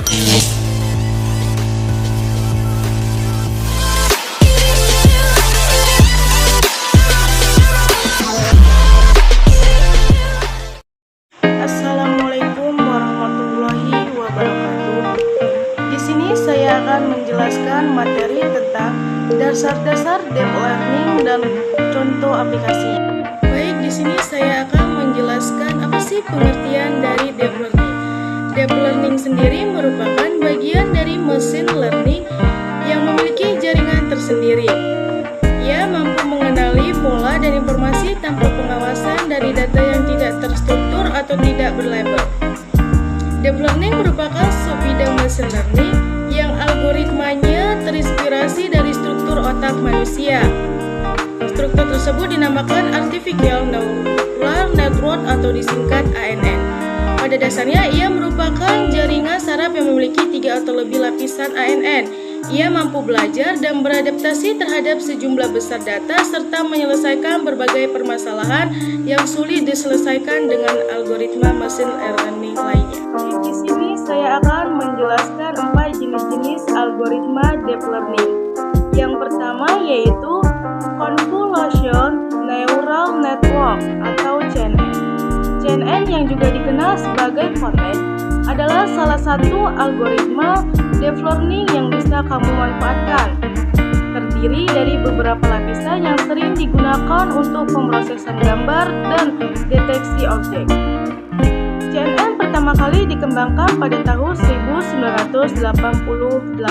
Assalamualaikum warahmatullahi wabarakatuh. Di sini saya akan menjelaskan materi tentang dasar-dasar deep learning dan contoh aplikasinya. Baik, di sini saya akan menjelaskan apa sih pengertian dari deep learning. Deep learning sendiri merupakan bagian dari machine learning yang memiliki jaringan tersendiri. Ia mampu mengenali pola dan informasi tanpa pengawasan dari data yang tidak terstruktur atau tidak berlabel. Deep learning merupakan subbidang machine learning yang algoritmanya terinspirasi dari struktur otak manusia. Struktur tersebut dinamakan Artificial Neural Network atau disingkat ANN. Pada dasarnya, ia merupakan jaringan saraf yang memiliki 3 atau lebih lapisan ANN. Ia mampu belajar dan beradaptasi terhadap sejumlah besar data serta menyelesaikan berbagai permasalahan yang sulit diselesaikan dengan algoritma machine learning lainnya. Di sini saya akan menjelaskan 4 jenis-jenis algoritma deep learning. Yang pertama yaitu Convolution Neural Network atau CNN. CNN yang juga dikenal sebagai CONNET adalah salah satu algoritma deep learning yang bisa kamu manfaatkan. Terdiri dari beberapa lapisan yang sering digunakan untuk pemrosesan gambar dan deteksi objek. CNN pertama kali dikembangkan pada tahun 1988.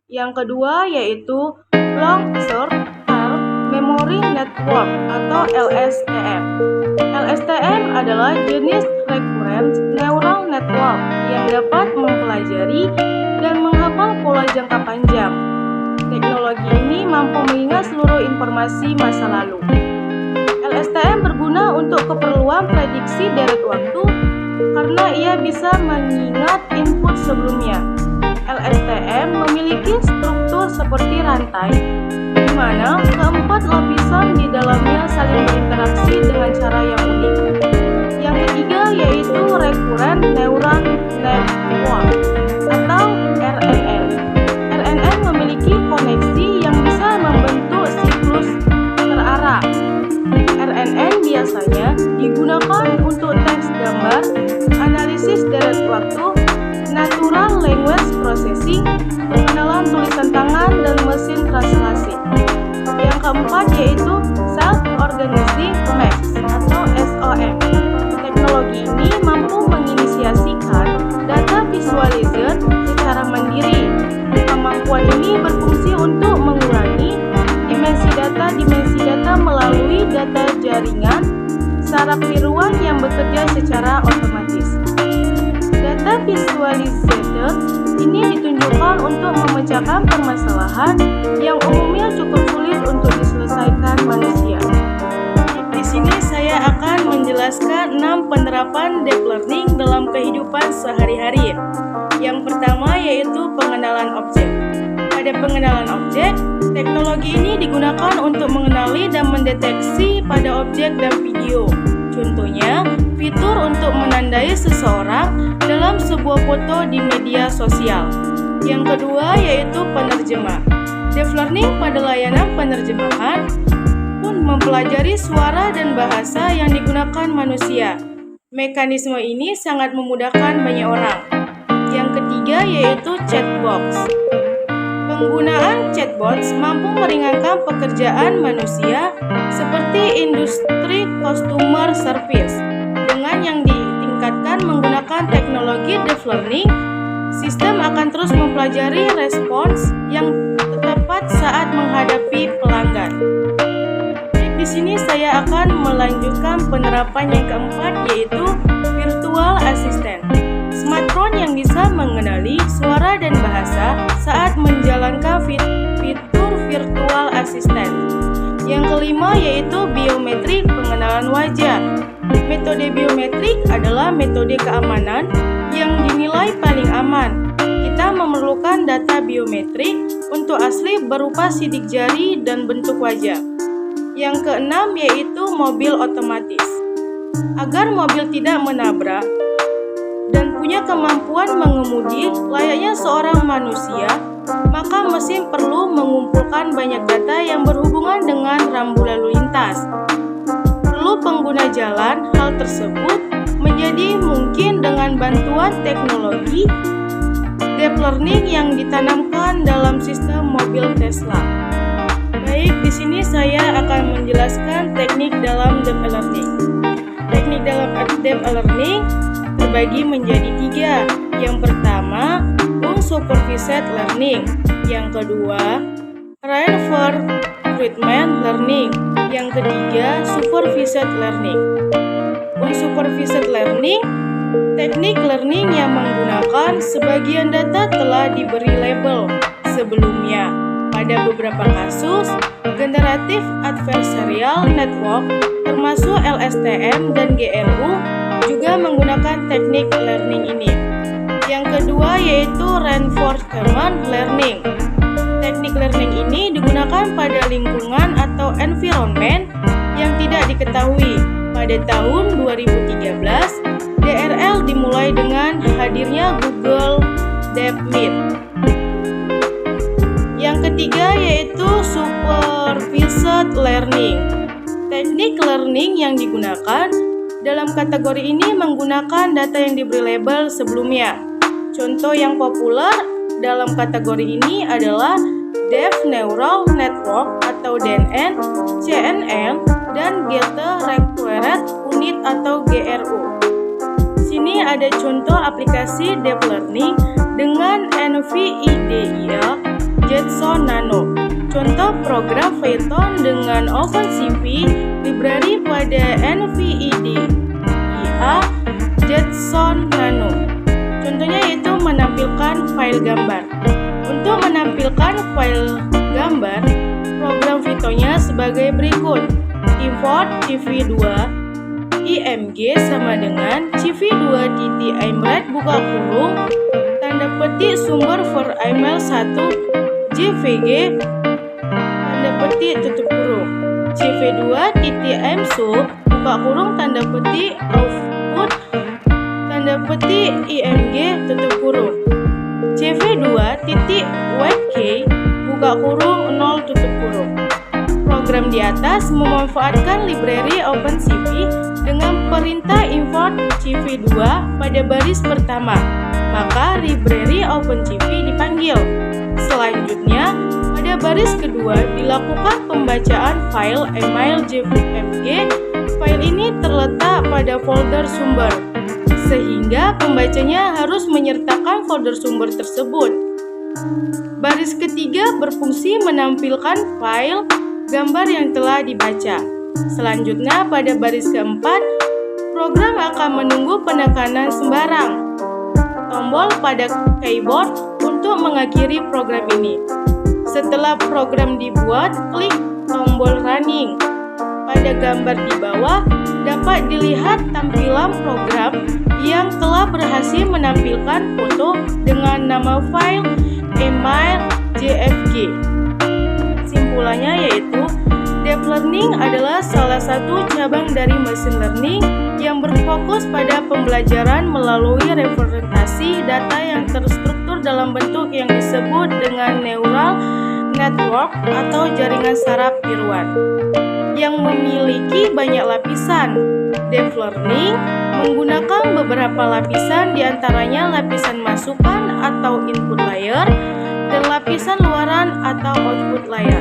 Yang kedua yaitu Long Short Term Memory Network atau LSTM. LSTM adalah jenis Recurrent Neural Network yang dapat mempelajari dan menghafal pola jangka panjang. Teknologi ini mampu mengingat seluruh informasi masa lalu. LSTM berguna untuk keperluan prediksi deret waktu karena ia bisa mengingat input sebelumnya. LSTM memiliki struktur seperti rantai, di mana keempat lapisan di dalamnya saling berinteraksi dengan cara yang unik. Yang ketiga yaitu Recurrent Neural Network atau RNN. RNN memiliki koneksi yang bisa membentuk siklus terarah. RNN biasanya digunakan untuk teks gambar, analisis deret waktu, natural language processing, pengenalan tulisan tangan, dan mesin translasi. Yang keempat yaitu Self-Organizing Maps atau SOM. Teknologi ini mampu menginisiasikan data visualizer secara mandiri. Kemampuan ini berfungsi untuk mengurangi dimensi data melalui data jaringan saraf tiruan yang bekerja secara otomatis. Data visualizer ini ditunjukkan untuk memecahkan permasalahan yang umumnya cukup sulit untuk diselesaikan manusia. Di sini saya akan menjelaskan 6 penerapan deep learning dalam kehidupan sehari-hari. Yang pertama yaitu pengenalan objek. Pada pengenalan objek, teknologi ini digunakan untuk mengenali dan mendeteksi pada objek dan video. Contohnya, fitur untuk menandai seseorang dalam sebuah foto di media sosial. Yang kedua yaitu penerjemah. Deep learning pada layanan penerjemahan pun mempelajari suara dan bahasa yang digunakan manusia. Mekanisme ini sangat memudahkan banyak orang. Yang ketiga yaitu chatbots. Penggunaan chatbots mampu meringankan pekerjaan manusia seperti industri customer service. Dengan yang ditingkatkan menggunakan teknologi deep learning, sistem akan terus mempelajari respons yang tepat saat menghadapi pelanggan. Di sini saya akan melanjutkan penerapan yang keempat yaitu virtual assistant. Smartphone yang bisa mengenali suara dan bahasa saat menjalankan fitur virtual assistant. Yang kelima yaitu biometrik pengenalan wajah. Metode biometrik adalah metode keamanan yang dinilai paling aman. Kita memerlukan data biometrik untuk asli berupa sidik jari dan bentuk wajah. Yang keenam yaitu mobil otomatis. Agar mobil tidak menabrak dan punya kemampuan mengemudi layaknya seorang manusia, maka mesin perlu mengumpulkan banyak data yang berhubungan dengan rambu lalu lintas. Perlu pengguna jalan, hal tersebut menjadi mungkin dengan bantuan teknologi deep learning yang ditanamkan dalam sistem mobil Tesla. Baik, di sini saya akan menjelaskan teknik dalam deep learning. Teknik dalam deep learning terbagi menjadi 3. Yang pertama, unsupervised learning. Yang kedua, reinforcement learning. Yang ketiga, supervised learning. Unsupervised learning, teknik learning yang menggunakan sebagian data telah diberi label sebelumnya. Pada beberapa kasus, generative adversarial network termasuk LSTM dan GRU juga menggunakan teknik learning ini. Yang kedua yaitu reinforcement learning. Teknik learning ini digunakan pada lingkungan atau environment yang tidak diketahui. Pada tahun 2013, DRL dimulai dengan hadirnya Google DeepMind. Yang ketiga yaitu supervised learning. Teknik learning yang digunakan dalam kategori ini menggunakan data yang diberi label sebelumnya. Contoh yang populer dalam kategori ini adalah Deep Neural Network atau DNN, CNN, dan Gate Required Unit atau GRU. Sini ada contoh aplikasi deep learning dengan NVIDIA Jetson Nano. Contoh program Python dengan OpenCV library pada NVIDIA Jetson Nano. Contohnya yaitu menampilkan file gambar. Untuk menampilkan file gambar, program Python-nya sebagai berikut. Import CV2 img sama dengan CV2.imret buka kurung tanda petik sumber for email 1 jvg tanda petik tutup kurung CV2.imsub buka kurung tanda petik output tanda petik img tutup kurung CV2.wk buka kurung 0 tutup kurung. Program di atas memanfaatkan library OpenCV dengan perintah import CV2 pada baris pertama, maka library OpenCV dipanggil. Selanjutnya, pada baris kedua dilakukan pembacaan file email jpg. File ini terletak pada folder sumber, sehingga pembacanya harus menyertakan folder sumber tersebut. Baris ketiga berfungsi menampilkan file gambar yang telah dibaca. Selanjutnya pada baris keempat, program akan menunggu penekanan sembarang tombol pada keyboard untuk mengakhiri program ini. Setelah program dibuat, klik tombol running. Pada gambar di bawah dapat dilihat tampilan program yang telah berhasil menampilkan foto dengan nama file email jfg. Kesimpulannya yaitu deep learning adalah salah satu cabang dari machine learning yang berfokus pada pembelajaran melalui representasi data yang terstruktur dalam bentuk yang disebut dengan neural network atau jaringan saraf tiruan yang memiliki banyak lapisan. Deep learning menggunakan beberapa lapisan, diantaranya lapisan masukan atau input layer dan lapisan luaran atau output layer.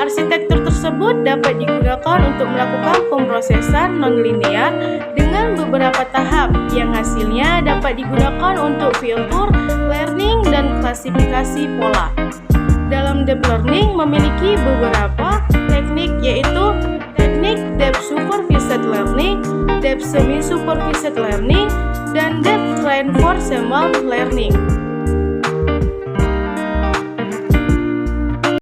Arsitektur tersebut dapat digunakan untuk melakukan pemrosesan nonlinear dengan beberapa tahap yang hasilnya dapat digunakan untuk filter, learning, dan klasifikasi pola. Dalam deep learning memiliki beberapa teknik yaitu teknik deep supervised learning, deep semi-supervised learning, dan deep reinforcement learning.